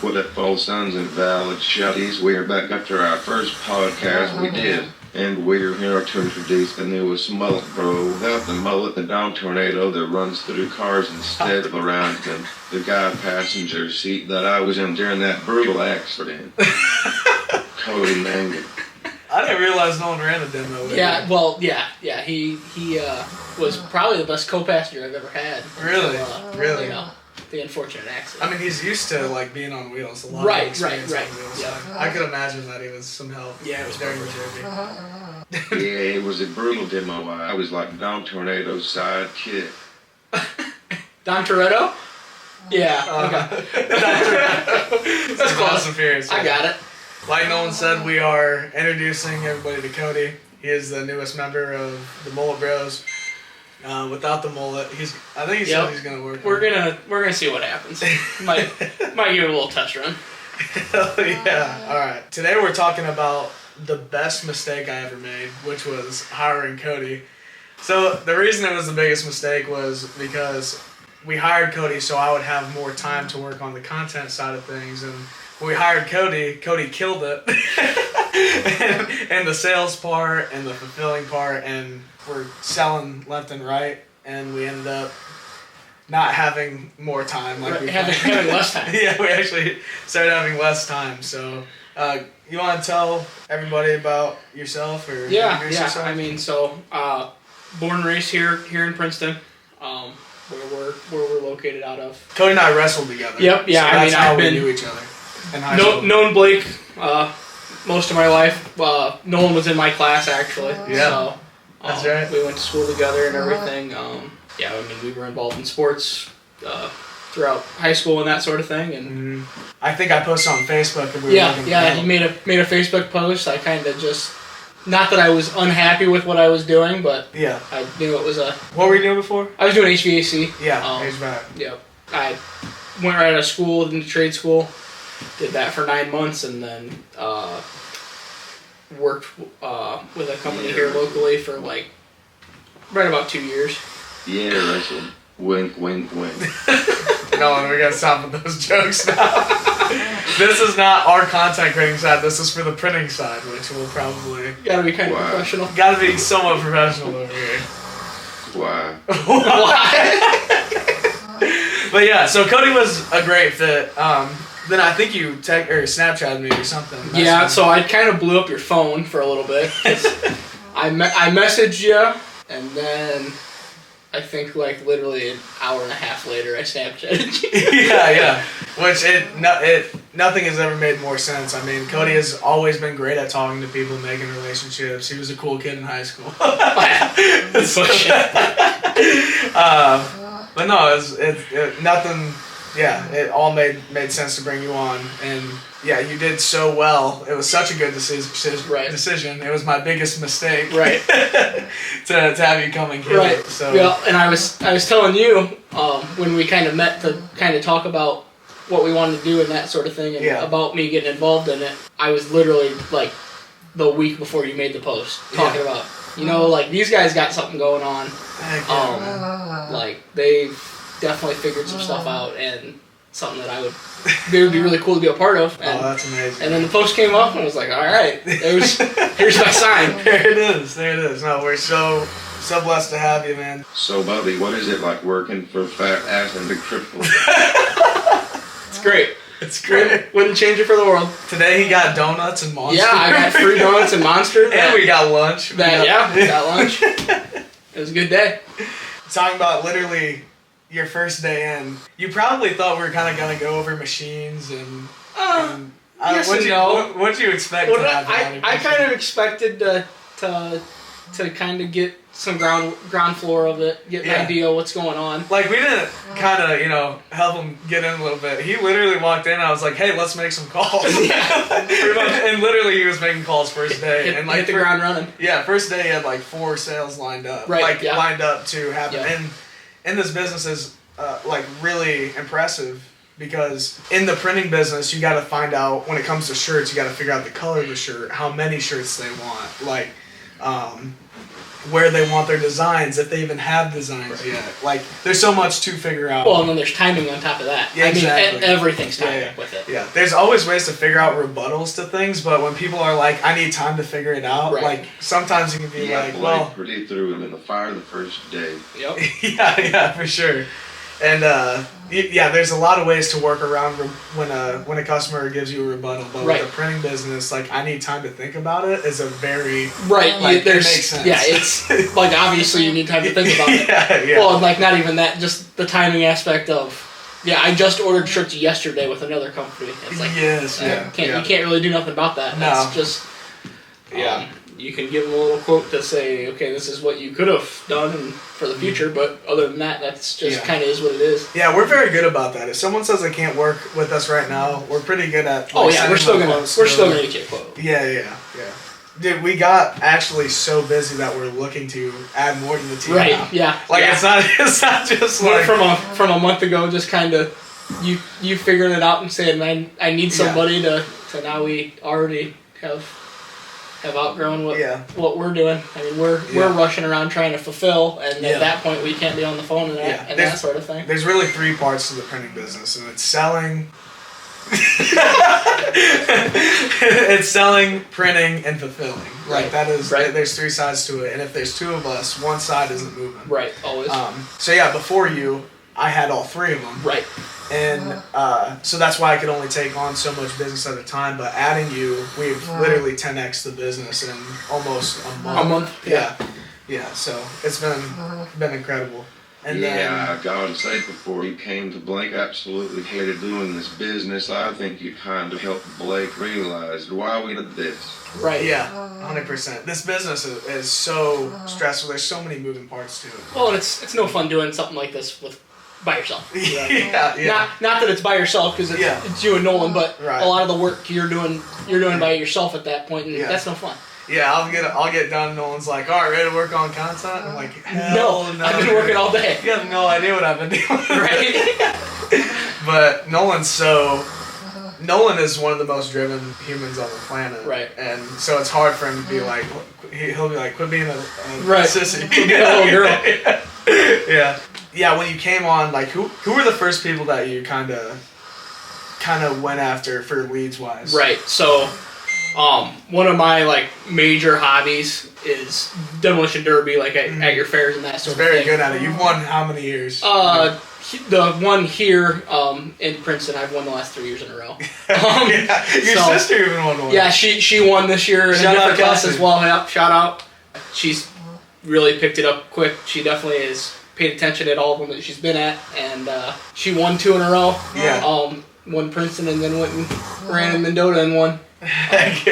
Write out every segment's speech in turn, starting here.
What up, all sons and valid shotties? We are back after our first podcast we did. And we're here to introduce the newest mullet bro. Without the mullet, the down tornado that runs through cars instead of around the guy passenger seat that I was in during that brutal accident. Cody Mangan. I didn't realize no one ran a demo. Yeah, well, yeah. He was probably the best co-passenger I've ever had. Really? Really? You know, the unfortunate accident. I mean, he's used to like being on wheels. A lot Right. of experience on wheels. Yeah. I could imagine that he was some help. Yeah, it was during the journey. Yeah, it was a brutal demo. I was like down tornado's sidekick. Don Toretto? Yeah. Okay. That's Fast and Furious. I got it. Like Nolan said, we are introducing everybody to Cody. He is the newest member of the Mullet Bros. Without the mullet, I think he said he's gonna work. We're gonna see what happens. Might give it a little test run. Hell yeah! All right. Today we're talking about the best mistake I ever made, which was hiring Cody. So the reason it was the biggest mistake was because we hired Cody so I would have more time to work on the content side of things, and when we hired Cody killed it. and the sales part and the fulfilling part, and we're selling left and right, and we ended up not having more time. Having less time. Yeah, we actually started having less time. So, you want to tell everybody about yourself or introduce yourself? I mean, so born and raised here in Princeton, where we're located out of. Cody and I wrestled together. Yep. Yeah. So that's how we knew each other. In high school. Known Blake most of my life. Nolan was in my class actually. Yeah. So, that's right. We went to school together and everything. We were involved in sports throughout high school and that sort of thing. And I think I posted on Facebook. And he made a Facebook post. I kind of just, not that I was unhappy with what I was doing, but I knew it was a. What were you doing before? I was doing HVAC. Yeah, HVAC. Yep. I went right out of school, into trade school, did that for 9 months, and then worked with a company here locally for right about 2 years. Yeah, wrestled. Wink, wink, wink. No, we gotta stop with those jokes now. This is not our content creating side. This is for the printing side, which will probably gotta be kind of professional. Gotta be somewhat professional over here. Why? But yeah, so Cody was a great fit. Then I think you Snapchatted me or something. Yeah, so I kind of blew up your phone for a little bit. I messaged you, and then I think literally an hour and a half later I Snapchatted you. yeah. Which nothing has ever made more sense. I mean, Cody has always been great at talking to people, making relationships. He was a cool kid in high school. But no, it nothing. Yeah, it all made sense to bring you on, and yeah, you did so well. It was such a good decision. It was my biggest mistake, right, to have you coming here. Right. So well, and I was telling you when we kind of met to kind of talk about what we wanted to do and that sort of thing, and about me getting involved in it. I was literally the week before you made the post talking about these guys got something going on. They've definitely figured some stuff out, and something that it would be really cool to be a part of. And, that's amazing. And then the post came up, and I was like, all right, here's my sign. There it is. No, we're so blessed to have you, man. So, buddy, what is it like working for Fat Ass and Big Triple? It's great. It's great. Wouldn't change it for the world. Today he got donuts and Monster. Yeah, I got free donuts and Monster. And we got lunch. We got lunch. It was a good day. Talking about literally your first day in, you probably thought we were kind of going to go over machines and yes what'd and no. What'd you expect to happen? I kind of expected to kind of get some ground floor of it, get an idea of what's going on. Like, we didn't kind of, help him get in a little bit. He literally walked in and I was like, hey, let's make some calls. And literally he was making calls first day. Hit the ground running. Yeah, first day he had 4 sales lined up. Right, lined up to happen. Yeah. And this business is, really impressive. Because in the printing business, you got to find out, when it comes to shirts, you got to figure out the color of the shirt, how many shirts they want. where they want their designs, if they even have designs yet. Like, there's so much to figure out. Well, and then there's timing on top of that. Yeah, exactly. I mean, everything's timing with it. Yeah, there's always ways to figure out rebuttals to things, but when people are like, I need time to figure it out, like, sometimes you can be like, well... pretty through it in the fire the first day. Yep. yeah, for sure. And, there's a lot of ways to work around when a customer gives you a rebuttal, but with a printing business, like, I need time to think about it is a very... Right, like, it makes sense. Yeah, it's, like, obviously you need time to think about it. Yeah. Well, and, like, not even that, just the timing aspect of, I just ordered shirts yesterday with another company. It's like, you can't really do nothing about that. No. That's just... you can give them a little quote to say, okay, this is what you could have done for the future, but other than that, that's just kind of is what it is. Yeah, we're very good about that. If someone says they can't work with us right now, we're pretty good at. Like, we're still gonna get you a quote. Yeah. Dude, we got actually so busy that we're looking to add more to the team. Right. Now. Yeah. Like it's not just like from a month ago, just kind of you figuring it out and saying I need somebody to now we already have outgrown what we're doing. I mean, we're rushing around trying to fulfill, and at that point, we can't be on the phone and that sort of thing. There's really 3 parts to the printing business, and it's selling, it's selling, printing, and fulfilling. Like that is there's 3 sides to it, and if there's 2 of us, one side isn't moving. Right, always. So before you, I had all 3 of them. Right. And so that's why I could only take on so much business at a time. But adding you, we've literally 10x the business in almost a month. Yeah. So it's been incredible. And I gotta say, before you came to Blake, absolutely hated doing this business. I think you kind of helped Blake realize why we did this. Right. Yeah. 100%. This business is so stressful. There's so many moving parts to it. Well, and it's no fun doing something like this by yourself. Yeah. Not that it's by yourself because it's you and Nolan, but a lot of the work you're doing by yourself at that point, and that's no fun. Yeah, I'll get done. Nolan's like, all right, ready to work on content? I'm like, hell no. I've been working all day. You have no idea what I've been doing. Right? But Nolan is one of the most driven humans on the planet. Right. And so it's hard for him to be like, he'll be like, quit being a sissy. Quit being a little girl. Yeah. Yeah, when you came on, like, who were the first people that you kind of went after for leads wise? Right. So, one of my like major hobbies is demolition derby, like at your fairs and that sort of thing. Very good at it. You've won how many years? The one here in Princeton, I've won the last 3 years in a row. Your sister even won one. Yeah, she won this year in a different class as well. Yep, shout out. She's really picked it up quick. She definitely has paid attention at all of them that she's been at, and she won 2 in a row. Yeah. Won Princeton and then went and ran in Mendota and won.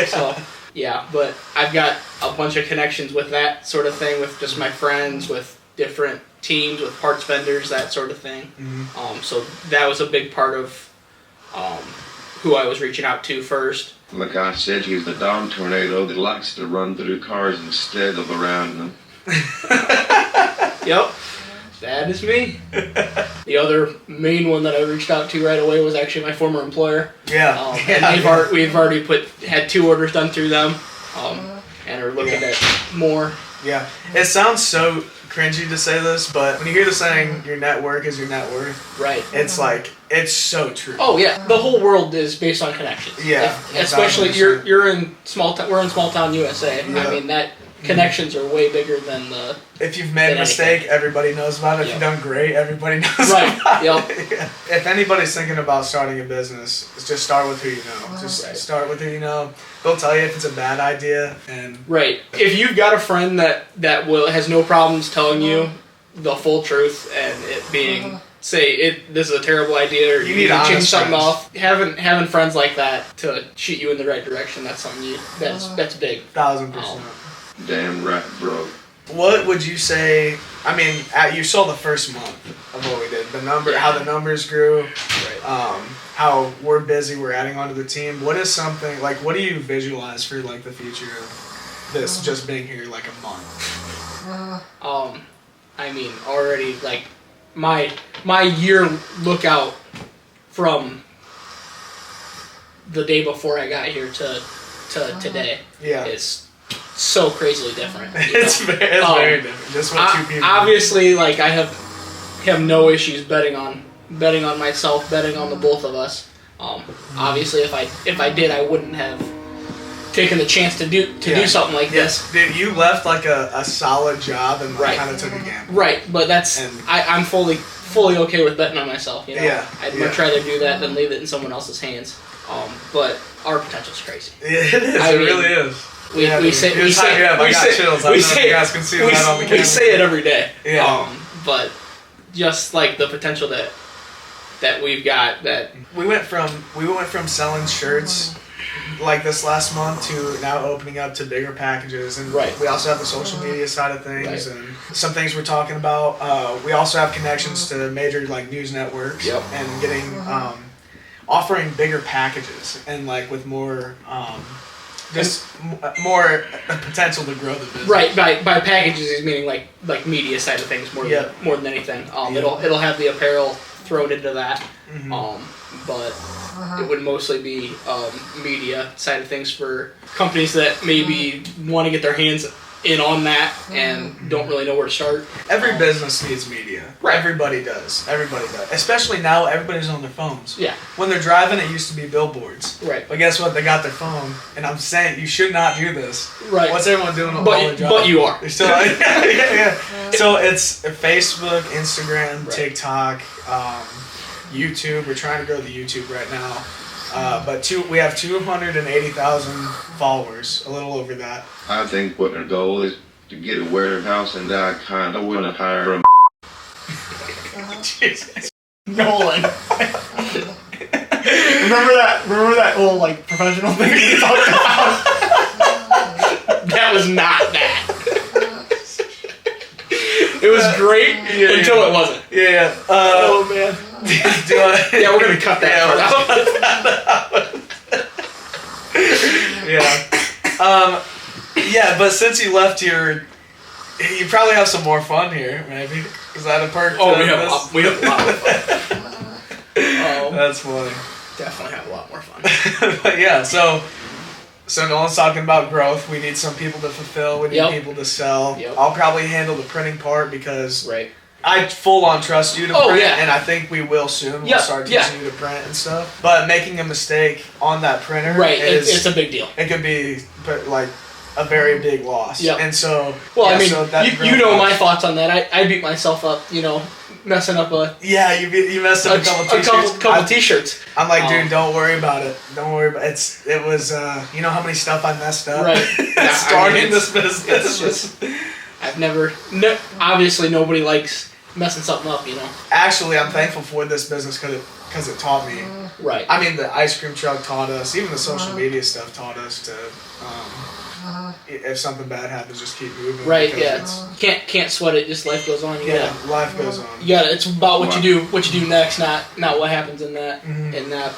So, but I've got a bunch of connections with that sort of thing, with just my friends, with different teams, with parts vendors, that sort of thing. Mm-hmm. So that was a big part of who I was reaching out to first. Like I said, he's the Dom Tornado that likes to run through cars instead of around them. Yep. That is me. The other main one that I reached out to right away was actually my former employer. Yeah. And we've already had 2 orders done through them, and are looking at more. Yeah. It sounds so cringy to say this, but when you hear the saying, your network is your net worth, right? It's like, it's so true. Oh yeah, the whole world is based on connections. Yeah. Especially you're in small town. We're in small town USA. Yeah. I mean that. Connections are way bigger than the... If you've made a mistake, everybody knows about it. If you've done great, everybody knows about it. Yeah. If anybody's thinking about starting a business, just start with who you know. Just start with who you know. They'll tell you if it's a bad idea. And if you've got a friend that has no problems telling you the full truth and it being... this is a terrible idea, or you need to change something off. Having friends like that to shoot you in the right direction, that's something that's big. 1000%. Damn right, bro. What would you say? I mean, you saw the first month of what we did. How the numbers grew. Right. How we're busy. We're adding on to the team. What is something like? What do you visualize for like the future of this just being here like a month? I mean, already like my year lookout from the day before I got here to today is so crazily different. It's very different. Just what two people. Obviously, like I have no issues betting on myself, betting on the both of us. Obviously, if I did, I wouldn't have taken the chance to do something like this. Dude, you left like a solid job and kind of took a gamble. Right, but I'm fully okay with betting on myself. You know, I'd much rather do that than leave it in someone else's hands. But our potential's crazy. Yeah, it is. It really is. We say it every day. Yeah. But just like the potential that we've got, that we went from selling shirts like this last month to now opening up to bigger packages, and we also have the social media side of things and some things we're talking about. We also have connections to major like news networks and getting offering bigger packages and like with more more potential to grow the business. Right, by packages is meaning like media side of things more than anything. It'll have the apparel thrown into that, but it would mostly be media side of things for companies that maybe want to get their hands in on that and don't really know where to start. Every business needs media. Right. Everybody does. Especially now, everybody's on their phones. Yeah. When they're driving, it used to be billboards. Right. But guess what? They got their phone, and I'm saying you should not do this. Right. What's everyone doing? But you are. They're still, yeah. So it's Facebook, Instagram, TikTok, YouTube. We're trying to grow the YouTube right now. But we have 280,000 followers, a little over that. I think what our goal is to get a warehouse, and I kind of want to hire a Jesus. Nolan. Remember that whole like professional thing you talked about? That was not that. It was great until it wasn't. Yeah. Oh man. Yeah, we're gonna cut that part out. Yeah, but since you left here, you probably have some more fun here, maybe. Is that a perk? Oh, we have a lot of fun. That's funny. Definitely have a lot more fun. But yeah, so Nolan's talking about growth. We need some people to fulfill. We need people to sell. Yep. I'll probably handle the printing part because I full on trust you to print, and I think we will soon. We'll start teaching you to print and stuff. But making a mistake on that printer it's a big deal. It could be like a very big loss. Yep. And so, you know my thoughts on that. I beat myself up, messing up you messed up a couple t-shirts. I'm like, dude, don't worry about it. Don't worry about it. It was, you know how many stuff I messed up? Right. Starting this business. It's just, obviously nobody likes messing something up, Actually, I'm thankful for this business because it taught me. Right. I mean, the ice cream truck taught us, even the social media stuff taught us to, if something bad happens, just keep moving. Right. Yeah. Can't sweat it. Just life goes on. Life goes on. It's about what you do next, not what happens in that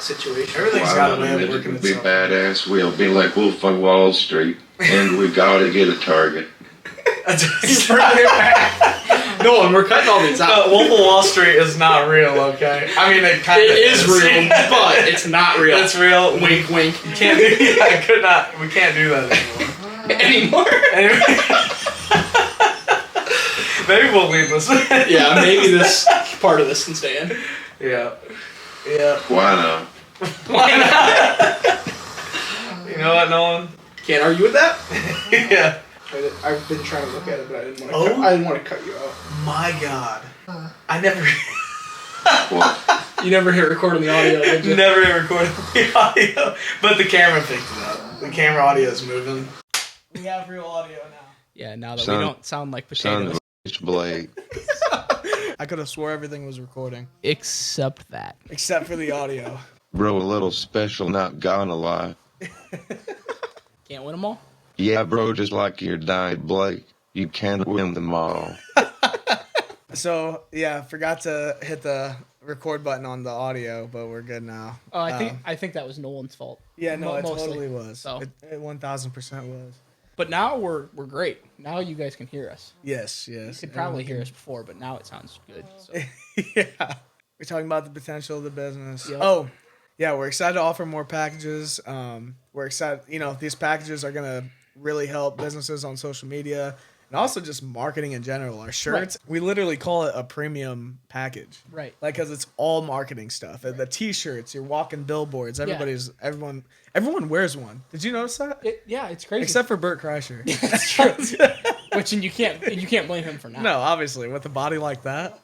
situation. Everything's got a way of working. working Be badass. We'll be like Wolf on Wall Street, and we gotta get a target. He's bringing it back. No, and we're cutting all these out. Wolf of Wall Street is not real, okay? I mean, it kind of is real, but it's not real. It's real. Wink, wink. You can't do. I could not. We can't do that anymore. Maybe we'll leave this. Yeah, maybe this part of this can stay in. Yeah. Why not? Why not? You know what, Nolan? Can't argue with that. Yeah. I've been trying to look at it, but I didn't want to cut you out. My God. I never... What? You never hit record on the audio, did you? Never hit record on the audio. But the camera picked it up. The camera audio is moving. We have real audio now. Yeah, now that we don't sound like potatoes. Blade. I could have swore everything was recording. Except that. Except for the audio. Bro, a little special, not gonna lie. Can't win them all? Yeah, bro, just like your died Blake. You can't win them all. So, forgot to hit the record button on the audio, but we're good now. Oh, I think that was Nolan's fault. Yeah, no, it mostly. totally was. So. It 1,000% was. But now we're great. Now you guys can hear us. Yes. You could probably hear us before, but now it sounds good. So. Yeah. We're talking about the potential of the business. Yep. Oh, yeah, we're excited to offer more packages. We're excited, these packages are going to really help businesses on social media and also just marketing in general. Our shirts, we literally call it a premium package. Right. Like, because it's all marketing stuff. Right. The T-shirts, you're walking billboards. Everyone wears one. Did you notice that? It's crazy. Except for Bert Kreischer. That's true. Which you can't blame him for not. No, obviously with a body like that.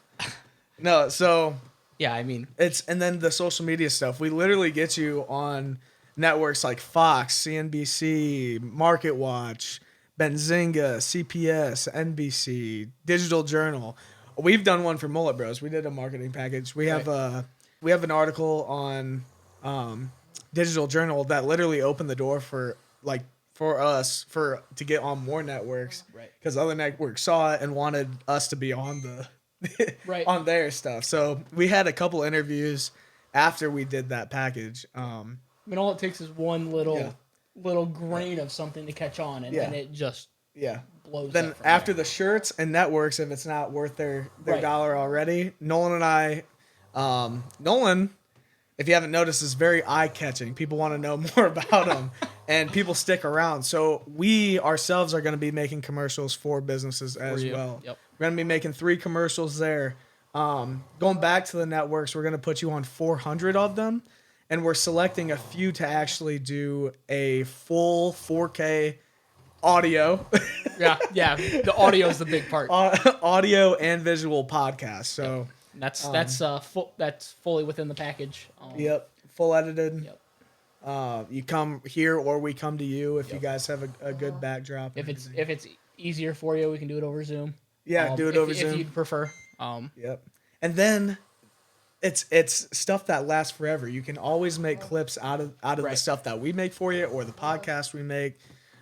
No, so yeah, I mean and then the social media stuff. We literally get you on networks like Fox, CNBC, MarketWatch, Benzinga, CPS, NBC, Digital Journal. We've done one for Mullet Bros. We did a marketing package. We have an article on Digital Journal that literally opened the door for us to get on more networks. Right. Because other networks saw it and wanted us to be on the on their stuff. So we had a couple interviews after we did that package. I mean, all it takes is one little grain of something to catch on, and it just blows. Then after the shirts and networks, if it's not worth their dollar already, Nolan and I, Nolan, if you haven't noticed, is very eye-catching. People want to know more about him, and people stick around. So we ourselves are going to be making commercials for businesses as well. Yep. We're going to be making 3 commercials there. Going back to the networks, we're going to put you on 400 of them. And we're selecting a few to actually do a full 4K audio. yeah. The audio is the big part. Audio and visual podcast. So that's fully within the package. Full edited. You come here or we come to you if you guys have a good backdrop. If it's easier for you, we can do it over Zoom. Yeah, do it over Zoom if you'd prefer. And then it's stuff that lasts forever. You can always make clips out of the stuff that we make for you or the podcast we make.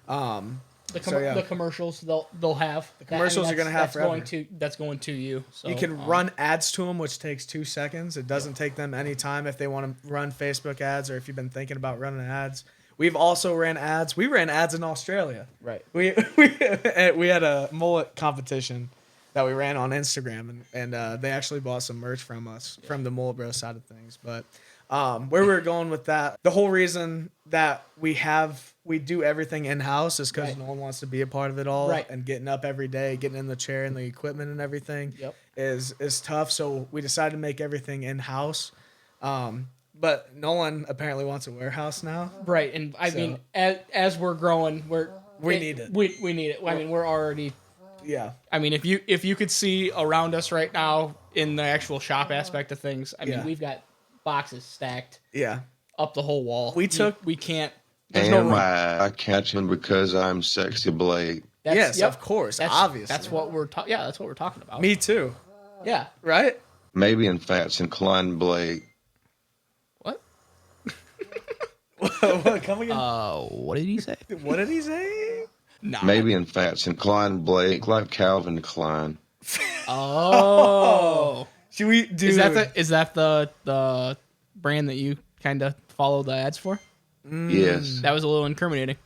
The commercials they'll have. The commercials you're gonna have forever. That's going to you. So, you can run ads to them, which takes 2 seconds. It doesn't take them any time if they want to run Facebook ads or if you've been thinking about running ads. We've also ran ads. We ran ads in Australia. Right. We had a mullet competition that we ran on Instagram, and they actually bought some merch from us from the Mullet Bro side of things. But where we're going with that, the whole reason that we do everything in house is because no one wants to be a part of it all, and getting up every day, getting in the chair and the equipment and everything is tough. So we decided to make everything in house. But Nolan apparently wants a warehouse now, right? And I mean, as we're growing, we need it. We need it. I mean, we're already. Yeah. I mean, if you could see around us right now in the actual shop aspect of things, I mean, we've got boxes stacked. Yeah. Up the whole wall. We can't. There's no room. I catch him because I'm sexy Blake. Yes, of course. Obviously. That's what we're talking. Yeah, that's what we're talking about. Me too. Yeah. Right? Maybe in Fats and Klein Blake. What? What? Come again? What did he say? What did he say? Nah. Maybe in Fats and Klein Blake, like Calvin Klein. Oh. Should we do? Is that the brand that you kind of follow the ads for? Yes. That was a little incriminating.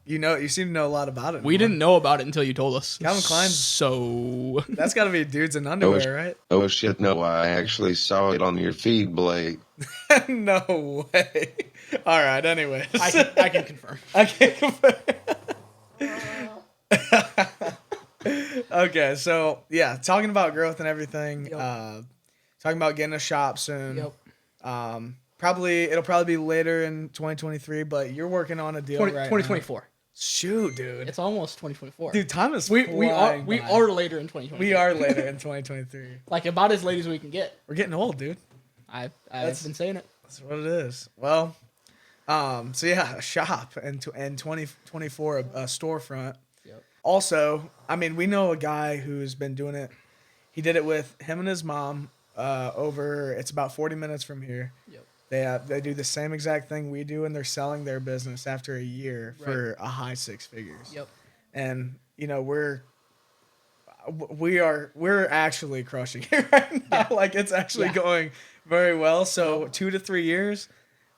You seem to know a lot about it. We didn't know about it until you told us. Calvin Klein. So that's got to be dudes in underwear, right? Oh shit! No, I actually saw it on your feed, Blake. No way. All right. Anyways, I can confirm. I can confirm. Okay, so talking about growth and everything. Talking about getting a shop soon. Yep. It'll probably be later in 2023, but you're working on a deal right 2024. Now. Shoot, dude. It's almost 2024. Dude, time is we are later in 2023. We are later in 2023. Like about as late as we can get. We're getting old, dude. I've been saying it. That's what it is. Well, a shop and 2024 a storefront. Yep. Also, I mean, we know a guy who's been doing it. He did it with him and his mom it's about 40 minutes from here. Yep. They do the same exact thing we do, and they're selling their business after a year for a high 6 figures. Yep. And we're actually crushing it right now. Yeah. Like it's actually going very well. So 2 to 3 years,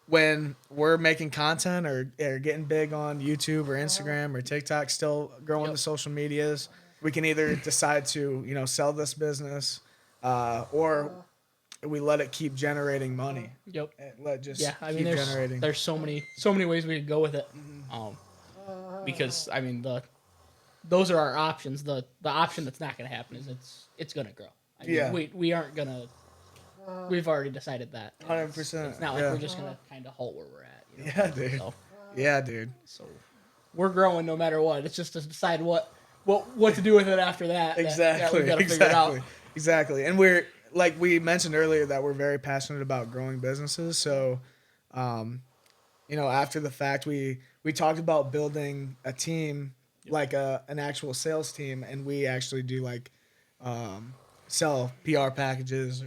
when we're making content or getting big on YouTube or Instagram or TikTok, still growing the social medias, we can either decide to sell this business or we let it keep generating money. Yep. Keep generating. There's so many ways we could go with it. because I mean those are our options. The option that's not going to happen is it's going to grow. I mean, we aren't going to. We've already decided that. 100%. It's not like we're just going to kind of halt where we're at. You know? Yeah, dude. So, yeah, dude. So we're growing no matter what. It's just to decide what to do with it after that. Exactly. That we got to figure it out. Exactly. And we're like we mentioned earlier that we're very passionate about growing businesses. So, after the fact, we talked about building a team, like an actual sales team, and we actually do like sell PR packages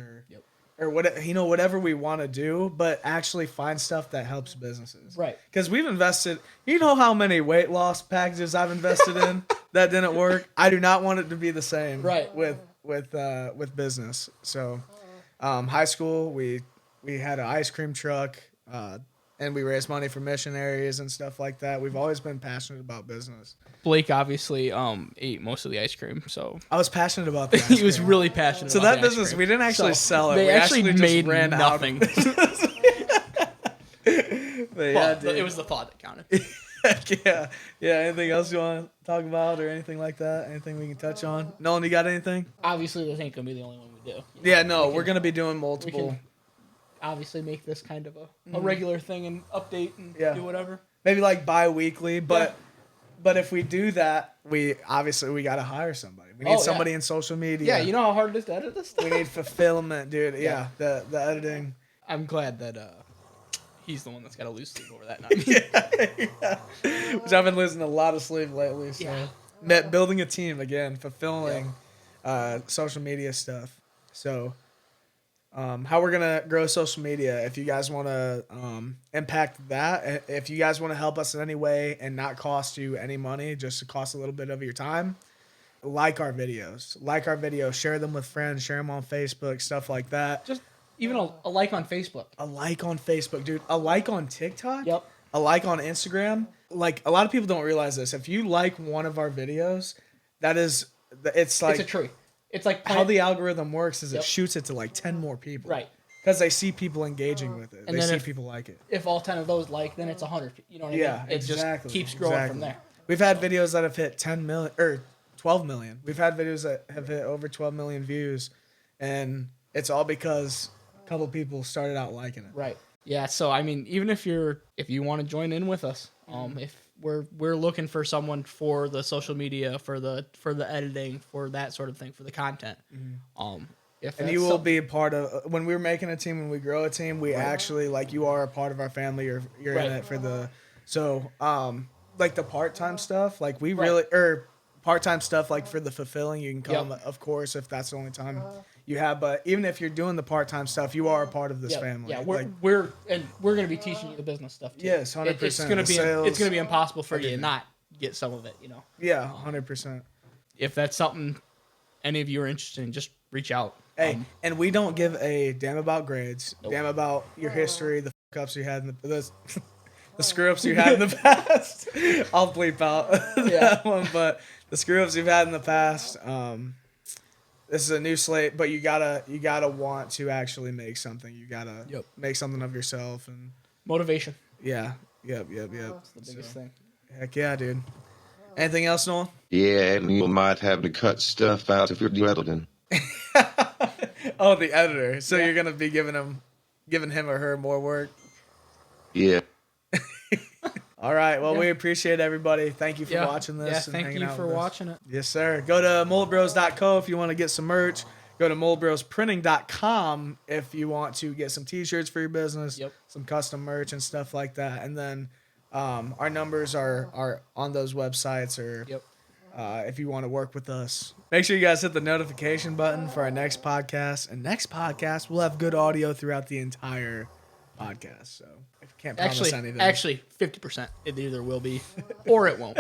or whatever we want to do, but actually find stuff that helps businesses. Right. Because we've invested. You know how many weight loss packages I've invested in that didn't work. I do not want it to be the same. Right. With business. So, high school we had an ice cream truck, and we raised money for missionaries and stuff like that. We've always been passionate about business. Blake obviously ate most of the ice cream, so I was passionate about that. he was really passionate. So about that the ice business, cream. we didn't actually sell it. They we actually just made ran nothing. Out. It was the thought that counted. Yeah. Anything else you want to talk about or anything like that? Anything we can touch on? Nolan, you got anything? Obviously, this ain't gonna be the only one we do. Yeah, no, we're gonna be doing multiple. We can obviously make this kind of a regular thing and update and do whatever. Maybe like bi-weekly, but if we do that, we gotta hire somebody. We need somebody in social media. Yeah, you know how hard it is to edit this stuff? We need fulfillment, dude. Yeah, the editing. I'm glad that he's the one that's got to lose sleep over that night. Which I've been losing a lot of sleep lately. So building a team again, fulfilling social media stuff. So how we're gonna grow social media, if you guys want to impact that, if you guys want to help us in any way and not cost you any money, just to cost a little bit of your time, like our videos, share them with friends, share them on Facebook, stuff like that. Just even a like on Facebook. A like on Facebook, dude. A like on TikTok. Yep. A like on Instagram. Like, a lot of people don't realize this. If you like one of our videos, it's like... It's a tree. It's like... How the algorithm works is it shoots it to like 10 more people. Right. Because they see people engaging with it. And they see if people like it. If all 10 of those like, then it's 100. You know what I mean? Yeah, It exactly. just keeps growing from there. We've had videos that have hit 10 million... Or 12 million. We've had videos that have hit over 12 million views. And it's all because... couple people started out liking it. Right. Yeah, so I mean, even if you want to join in with us, if we're looking for someone for the social media, for the editing, for that sort of thing, for the content. And you will be a part of when we're making a team, when we grow a team, we actually like you are a part of our family. You're in it for the like the part-time stuff, like we really part-time stuff like for the fulfilling, you can come of course if that's the only time you have, but even if you're doing the part-time stuff, you are a part of this family. Yeah, we're going to be teaching you the business stuff too. Yes, 100%. It's going to be impossible for you to not get some of it, you know. Yeah, 100%. If that's something any of you are interested in, just reach out. Hey, and we don't give a damn about grades, damn about your history, the fuck-ups you had in the screw-ups you had in the past. I'll bleep out that one, but the screw-ups you've had in the past. This is a new slate, but you gotta want to actually make something. You gotta make something of yourself and motivation. Yeah. Yep. That's the biggest thing. Heck yeah, dude. Anything else, Noel? Yeah, and you might have to cut stuff out if you're editing. Oh, the editor. So you're gonna be giving him or her more work. Yeah. All right. Well, we appreciate everybody. Thank you for watching this. Yeah, thank you for watching it. Yes, sir. Go to moldbros.co if you want to get some merch. Go to moldbrosprinting.com if you want to get some t-shirts for your business, some custom merch and stuff like that. And then our numbers are on those websites, or if you want to work with us. Make sure you guys hit the notification button for our next podcast. And next podcast, we'll have good audio throughout the entire podcast. So if you can't promise anything. Actually, 50%. It either will be or it won't.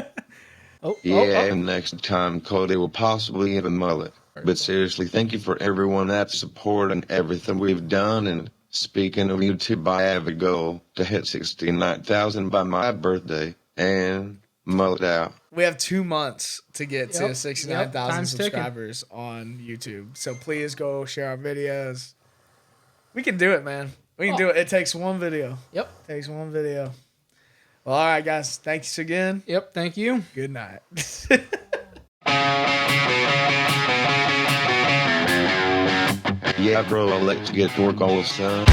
And next time Cody will possibly have a mullet. But seriously, thank you for everyone that's supporting everything we've done. And speaking of YouTube, I have a goal to hit 69,000 by my birthday and mullet out. We have 2 months to get to 69,000 Time's subscribers on YouTube. So please go share our videos. We can do it, man. We can do it. It takes one video. Yep. It takes one video. Well, all right, guys. Thanks again. Yep. Thank you. Good night. Yeah, bro, I'll let you get to work all this time.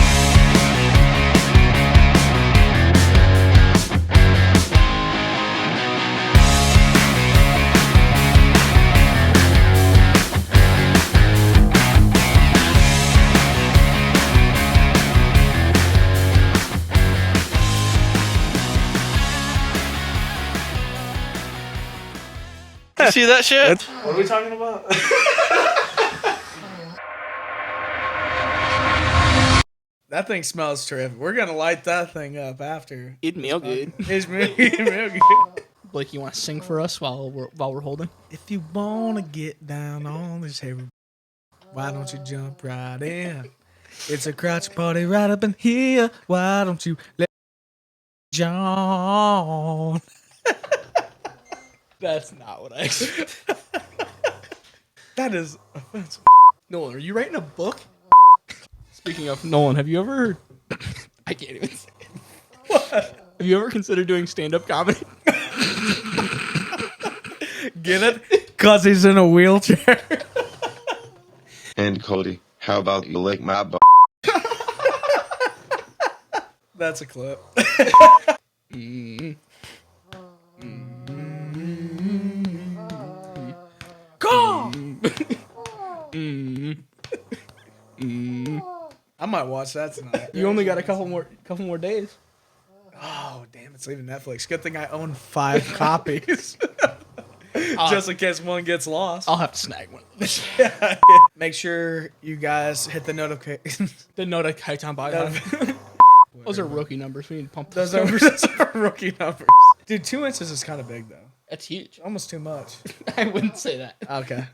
You see that shit? What are we talking about? That thing smells terrific. We're gonna light that thing up after. It'd smell good. It's real good. Blake, you want to sing for us while we're holding? If you wanna get down on this table, why don't you jump right in? It's a crotch party right up in here. Why don't you let John? That's not what I expected. That is offensive. Nolan, are you writing a book? Speaking of Nolan, have you ever heard... I can't even say it. What? Have you ever considered doing stand-up comedy? Get it? Cause he's in a wheelchair. And Cody, how about you lick my butt? That's a clip. Go! I might watch that tonight. You only got a couple more days. Oh, damn, it's leaving Netflix. Good thing I own 5 copies. Just in case one gets lost. I'll have to snag one. Make sure you guys hit the notification. The notification button. Those are rookie numbers. We need to pump those Those numbers. numbers are rookie numbers. Dude, 2 inches is kind of big, though. That's huge. Almost too much. I wouldn't say that. Okay.